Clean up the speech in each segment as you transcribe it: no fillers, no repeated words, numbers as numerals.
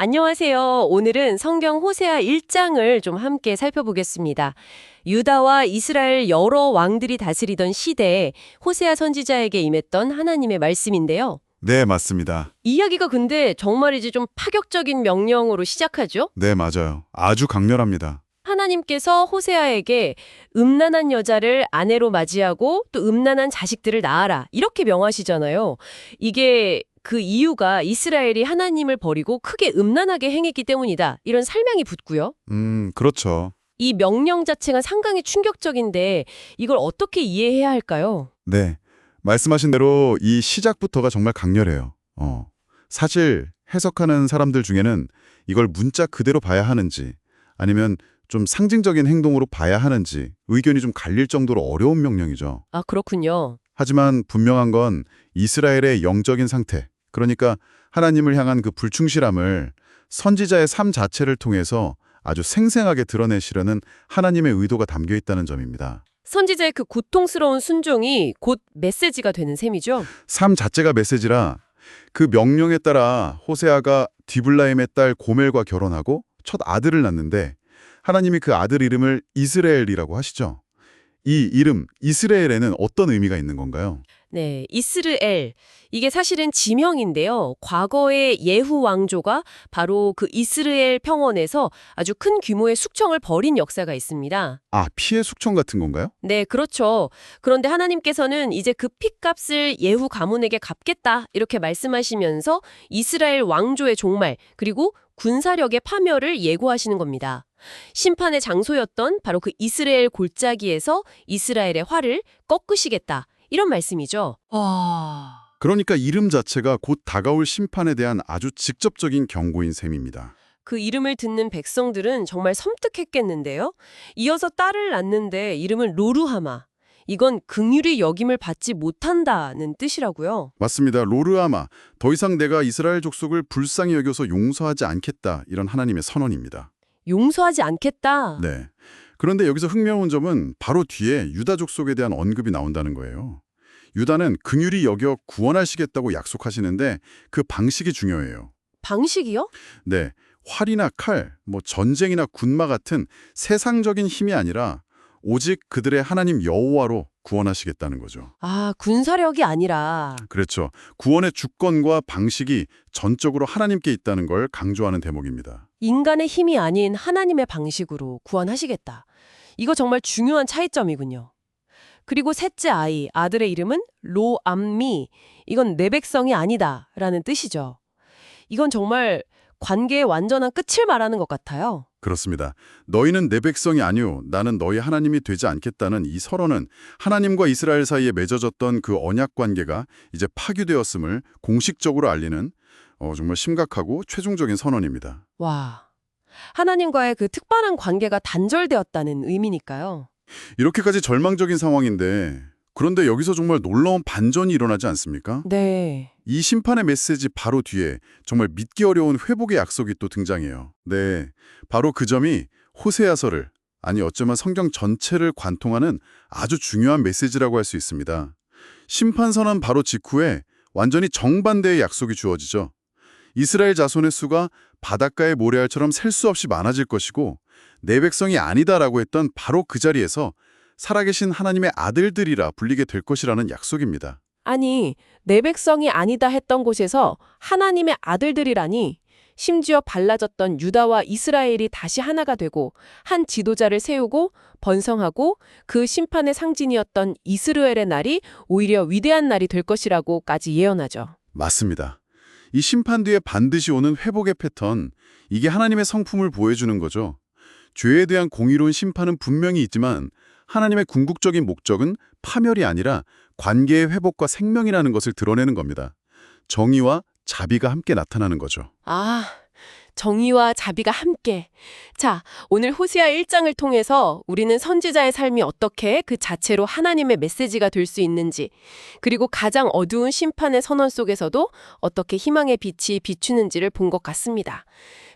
안녕하세요. 오늘은 성경 호세아 1장을 좀 함께 살펴보겠습니다. 유다와 이스라엘 여러 왕들이 다스리던 시대에 호세아 선지자에게 임했던 하나님의 말씀인데요. 네, 맞습니다. 이야기가 근데 정말이지 좀 파격적인 명령으로 시작하죠? 네, 맞아요. 아주 강렬합니다. 하나님께서 호세아에게 음란한 여자를 아내로 맞이하고 또 음란한 자식들을 낳아라. 이렇게 명하시잖아요. 이게 그 이유가 이스라엘이 하나님을 버리고 크게 음란하게 행했기 때문이다. 이런 설명이 붙고요. 그렇죠. 이 명령 자체가 상당히 충격적인데 이걸 어떻게 이해해야 할까요? 네, 말씀하신 대로 이 시작부터가 정말 강렬해요. 사실 해석하는 사람들 중에는 이걸 문자 그대로 봐야 하는지 아니면 좀 상징적인 행동으로 봐야 하는지 의견이 좀 갈릴 정도로 어려운 명령이죠. 아, 그렇군요. 하지만 분명한 건 이스라엘의 영적인 상태, 그러니까 하나님을 향한 그 불충실함을 선지자의 삶 자체를 통해서 아주 생생하게 드러내시려는 하나님의 의도가 담겨 있다는 점입니다. 선지자의 그 고통스러운 순종이 곧 메시지가 되는 셈이죠. 삶 자체가 메시지라 그 명령에 따라 호세아가 디블라임의 딸 고멜과 결혼하고 첫 아들을 낳는데 하나님이 그 아들 이름을 이스라엘이라고 하시죠. 이 이름 이스라엘에는 어떤 의미가 있는 건가요? 네, 이스르엘. 이게 사실은 지명인데요. 과거의 예후 왕조가 바로 그 이스라엘 평원에서 아주 큰 규모의 숙청을 벌인 역사가 있습니다. 아, 피해 숙청 같은 건가요? 네, 그렇죠. 그런데 하나님께서는 이제 그 핏값을 예후 가문에게 갚겠다 이렇게 말씀하시면서 이스라엘 왕조의 종말 그리고 군사력의 파멸을 예고하시는 겁니다. 심판의 장소였던 바로 그 이스라엘 골짜기에서 이스라엘의 화를 꺾으시겠다. 이런 말씀이죠. 그러니까 이름 자체가 곧 다가올 심판에 대한 아주 직접적인 경고인 셈입니다. 그 이름을 듣는 백성들은 정말 섬뜩했겠는데요. 이어서 딸을 낳는데 이름은 로루하마. 이건 긍휼히 여김을 받지 못한다는 뜻이라고요. 맞습니다. 로르아마, 더 이상 내가 이스라엘 족속을 불쌍히 여겨서 용서하지 않겠다, 이런 하나님의 선언입니다. 용서하지 않겠다. 네. 그런데 여기서 흥미로운 점은 바로 뒤에 유다 족속에 대한 언급이 나온다는 거예요. 유다는 긍휼히 여겨 구원하시겠다고 약속하시는데 그 방식이 중요해요. 방식이요? 네. 활이나 칼, 전쟁이나 군마 같은 세상적인 힘이 아니라 오직 그들의 하나님 여호와로 구원하시겠다는 거죠. 아, 군사력이 아니라. 그렇죠. 구원의 주권과 방식이 전적으로 하나님께 있다는 걸 강조하는 대목입니다. 인간의 힘이 아닌 하나님의 방식으로 구원하시겠다. 이거 정말 중요한 차이점이군요. 그리고 셋째 아들의 이름은 로암미. 이건 내 백성이 아니다 라는 뜻이죠. 이건 정말 관계의 완전한 끝을 말하는 것 같아요. 그렇습니다. 너희는 내 백성이 아니오, 나는 너희 하나님이 되지 않겠다는 이 선언은 하나님과 이스라엘 사이에 맺어졌던 그 언약 관계가 이제 파괴되었음을 공식적으로 알리는 정말 심각하고 최종적인 선언입니다. 와, 하나님과의 그 특별한 관계가 단절되었다는 의미니까요. 이렇게까지 절망적인 상황인데 그런데 여기서 정말 놀라운 반전이 일어나지 않습니까? 네. 이 심판의 메시지 바로 뒤에 정말 믿기 어려운 회복의 약속이 또 등장해요. 네, 바로 그 점이 호세아서를, 아니 어쩌면 성경 전체를 관통하는 아주 중요한 메시지라고 할 수 있습니다. 심판 선언 바로 직후에 완전히 정반대의 약속이 주어지죠. 이스라엘 자손의 수가 바닷가의 모래알처럼 셀 수 없이 많아질 것이고 내 백성이 아니다라고 했던 바로 그 자리에서 살아계신 하나님의 아들들이라 불리게 될 것이라는 약속입니다. 아니, 내 백성이 아니다 했던 곳에서 하나님의 아들들이라니 심지어 발라졌던 유다와 이스라엘이 다시 하나가 되고 한 지도자를 세우고 번성하고 그 심판의 상징이었던 이스라엘의 날이 오히려 위대한 날이 될 것이라고까지 예언하죠. 맞습니다. 이 심판 뒤에 반드시 오는 회복의 패턴, 이게 하나님의 성품을 보여주는 거죠. 죄에 대한 공의로운 심판은 분명히 있지만 하나님의 궁극적인 목적은 파멸이 아니라 관계의 회복과 생명이라는 것을 드러내는 겁니다. 정의와 자비가 함께 나타나는 거죠. 아, 정의와 자비가 함께. 자, 오늘 호세아 1장을 통해서 우리는 선지자의 삶이 어떻게 그 자체로 하나님의 메시지가 될 수 있는지, 그리고 가장 어두운 심판의 선언 속에서도 어떻게 희망의 빛이 비추는지를 본 것 같습니다.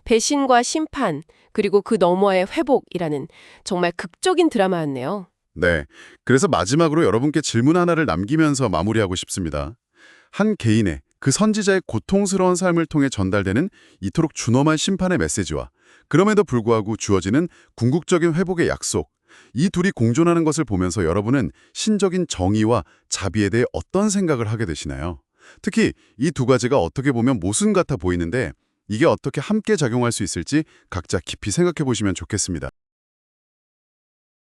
배신과 심판, 그리고 그 너머의 회복이라는 정말 극적인 드라마였네요. 네, 그래서 마지막으로 여러분께 질문 하나를 남기면서 마무리하고 싶습니다. 한 개인의 그 선지자의 고통스러운 삶을 통해 전달되는 이토록 준엄한 심판의 메시지와 그럼에도 불구하고 주어지는 궁극적인 회복의 약속, 이 둘이 공존하는 것을 보면서 여러분은 신적인 정의와 자비에 대해 어떤 생각을 하게 되시나요? 특히 이 두 가지가 어떻게 보면 모순 같아 보이는데 이게 어떻게 함께 작용할 수 있을지 각자 깊이 생각해 보시면 좋겠습니다.